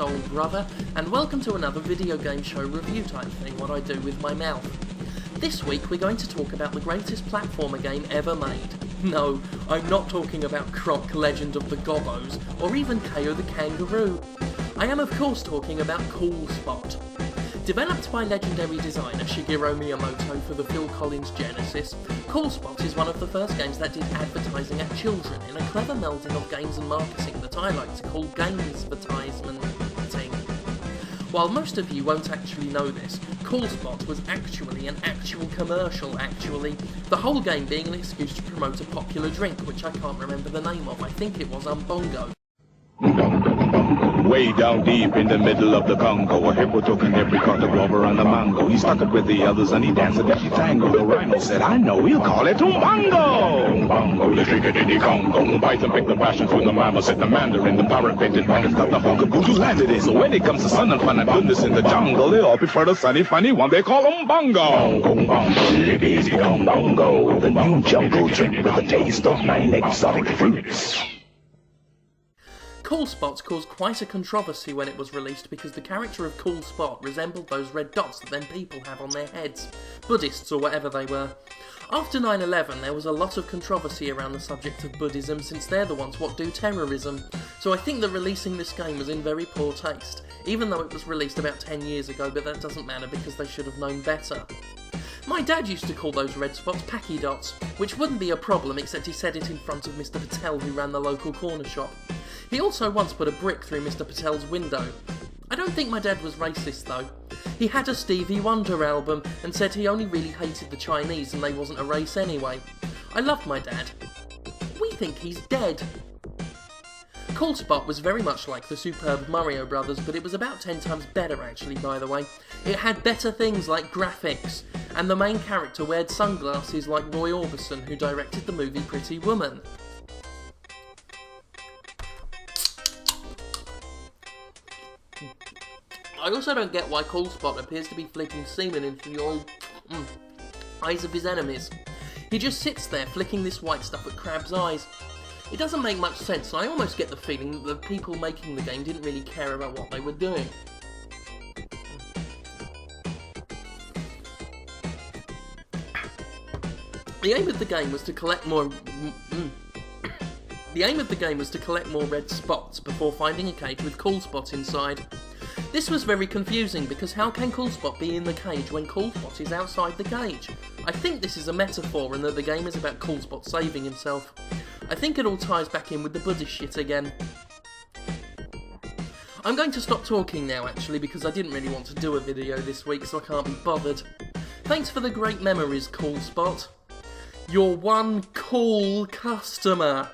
soul brother, and welcome to another video game show review type thing, what I do with my mouth. This week we're going to talk about the greatest platformer game ever made. No, I'm not talking about Croc Legend of the Gobbos, or even KO the Kangaroo. I am of course talking about Cool Spot. Developed by legendary designer Shigeru Miyamoto for the Phil Collins Genesis, Cool Spot is one of the first games that did advertising at children in a clever melding of games and marketing that I like to call games-vertisement. While most of you won't actually know this, Cool Spot was actually an actual commercial, the whole game being an excuse to promote a popular drink, which I can't remember the name of. I think it was Umbongo. Way down deep in the middle of the Congo, a hippo took an every caught the Glover and the mango. He stuck it with the others and he danced a dishy tango. The rhino said, I know, we'll call it Umbongo. Umbongo, the shake it in the Congo. Python picked the passions from the mama, said the mandarin. The parrot painted dragons got the whole caboose who landed it. So when it comes to sun and fun and goodness in the jungle, they all prefer the sunny, funny one they call Umbongo. Umbongo, live easy, Umbongo. The new jungle drink with a taste of 9 exotic fruits. Cool Spot caused quite a controversy when it was released because the character of Cool Spot resembled those red dots that them people have on their heads, Buddhists or whatever they were. After 9/11 there was a lot of controversy around the subject of Buddhism since they're the ones what do terrorism, so I think that releasing this game was in very poor taste, even though it was released about 10 years ago, but that doesn't matter because they should have known better. My dad used to call those red spots Packy Dots, which wouldn't be a problem except he said it in front of Mr. Patel who ran the local corner shop. He also once put a brick through Mr. Patel's window. I don't think my dad was racist though. He had a Stevie Wonder album and said he only really hated the Chinese and they wasn't a race anyway. I loved my dad. We think he's dead. Cool Spot was very much like the superb Mario Brothers, but it was about 10 times better actually, by the way. It had better things like graphics, and the main character wore sunglasses like Roy Orbison, who directed the movie Pretty Woman. I also don't get why Cool Spot appears to be flicking semen into the eyes of his enemies. He just sits there flicking this white stuff at Crab's eyes. It doesn't make much sense, and I almost get the feeling that the people making the game didn't really care about what they were doing. The aim of the game was to collect more red spots before finding a cage with Cool Spot inside. This was very confusing because how can Cool Spot be in the cage when Cool Spot is outside the cage? I think this is a metaphor and that the game is about Cool Spot saving himself. I think it all ties back in with the Buddhist shit again. I'm going to stop talking now actually because I didn't really want to do a video this week so I can't be bothered. Thanks for the great memories, Cool Spot. You're one cool customer.